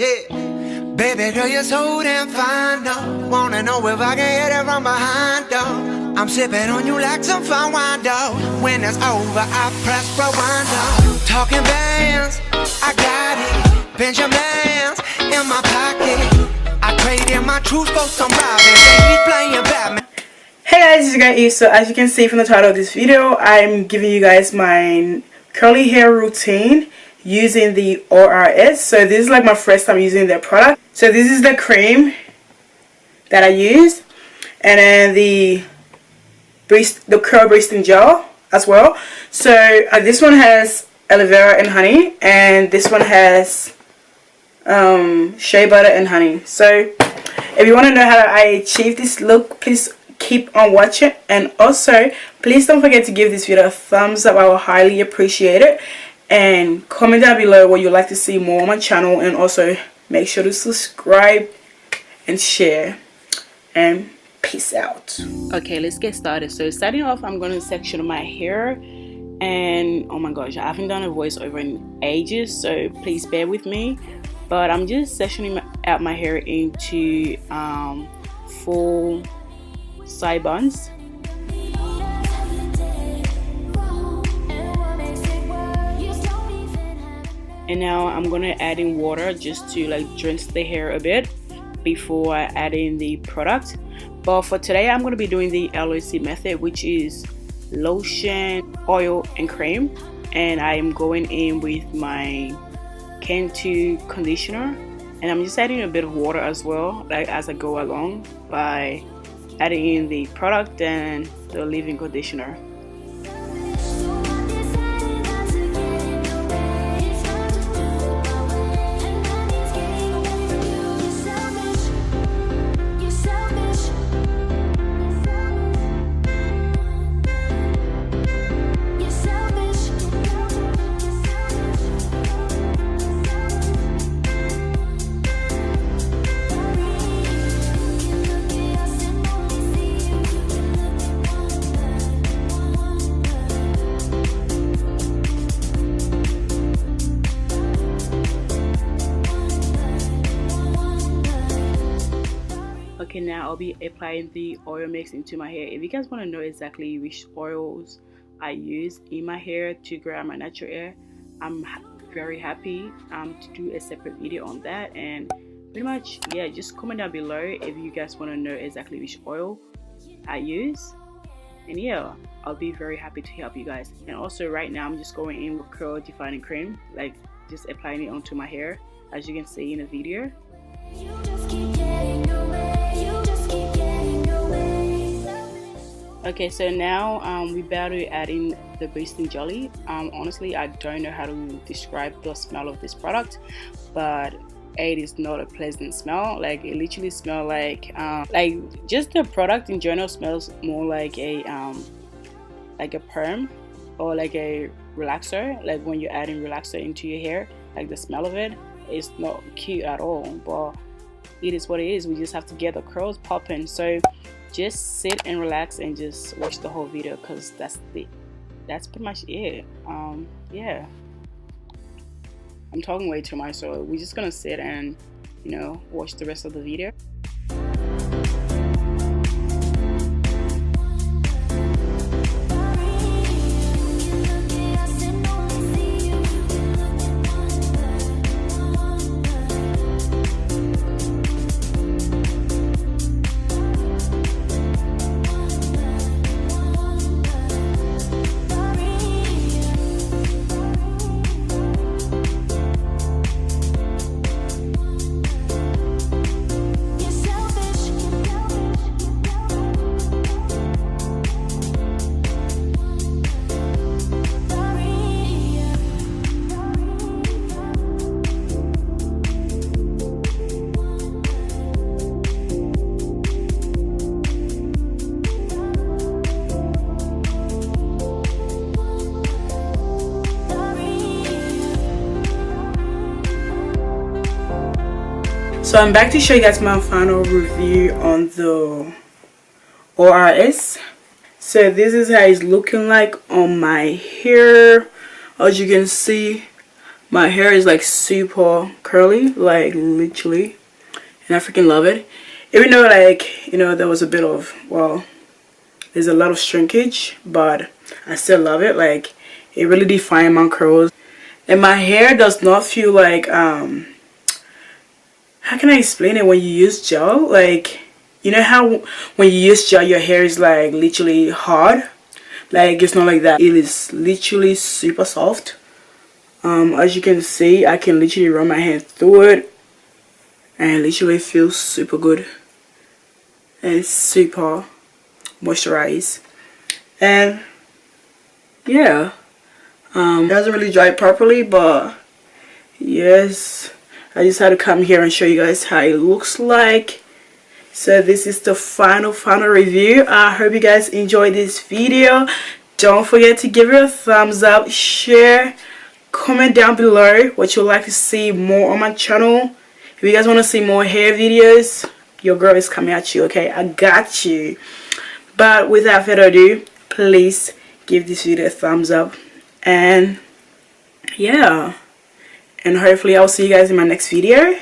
Yeah, baby girl, you're so damn fine, though. Wanna know if I can hit it from behind, though. I'm sipping on you like some fine wine, though. When it's over, I press rewind, though. Talking bands, I got it. Benjamins in my pocket. I traded my truth for some Robins, and he's playing Batman. Hey guys, it's your girl Eve. So as you can see from the title of this video, I'm giving you guys my curly hair routine using the ORS. So this is like my first time using their product. So this is the cream that I use, and then the curl boosting gel as well. So this one has aloe vera and honey, and this one has shea butter and honey. So if you want to know how I achieve this look, please keep on watching, and also please don't forget to give this video a thumbs up. I will highly appreciate it, and comment down below what you'd like to see more on my channel, and also make sure to subscribe and share, and peace out. Okay, let's get started. So starting off, I'm going to section my hair, and oh my gosh, I haven't done a voiceover in ages, so please bear with me. But I'm just sectioning out my hair into full side buns. And now I'm gonna add in water just to like drench the hair a bit before I add in the product. But for today, I'm gonna be doing the Aloe method, which is lotion, oil, and cream. And I'm going in with my Can2 conditioner, and I'm just adding a bit of water as well, like as I go along, by adding in the product and the leave-in conditioner. Okay, now I'll be applying the oil mix into my hair. If you guys want to know exactly which oils I use in my hair to grow out my natural hair, I'm very happy to do a separate video on that. And pretty much, yeah, just comment down below if you guys want to know exactly which oil I use. And yeah, I'll be very happy to help you guys. And also right now, I'm just going in with curl defining cream, like just applying it onto my hair, as you can see in the video. Okay, so now we're about to add in the boosting jelly. Honestly, I don't know how to describe the smell of this product, but it is not a pleasant smell. Like, it literally smells like just the product in general smells more like a perm or like a relaxer. Like when you're adding relaxer into your hair, like the smell of it is not cute at all, but it is what it is. We just have to get the curls popping. So just sit and relax and just watch the whole video, because that's pretty much it. Yeah, I'm talking way too much, so we're just gonna sit and, you know, watch the rest of the video. So I'm back to show you guys my final review on the ORS. So this is how it's looking like on my hair. As you can see, My hair is like super curly, like literally, and I freaking love it. Even though, like, you know, there was a bit of, well, there's a lot of shrinkage, but I still love it. Like, it really defined my curls, and my hair does not feel like how can I explain it? When you use gel, like, you know how when you use gel your hair is like literally hard? Like, it's not like that. It is literally super soft. As you can see, I can literally run my hand through it and it literally feels super good and super moisturized. And yeah, it doesn't really dry properly, but yes, I just had to come here and show you guys how it looks like. So this is the final review. I hope you guys enjoyed this video. Don't forget to give it a thumbs up, share, comment down below what you'd like to see more on my channel. If you guys want to see more hair videos, your girl is coming at you, okay? I got you. But without further ado, please give this video a thumbs up. And yeah, and hopefully I'll see you guys in my next video.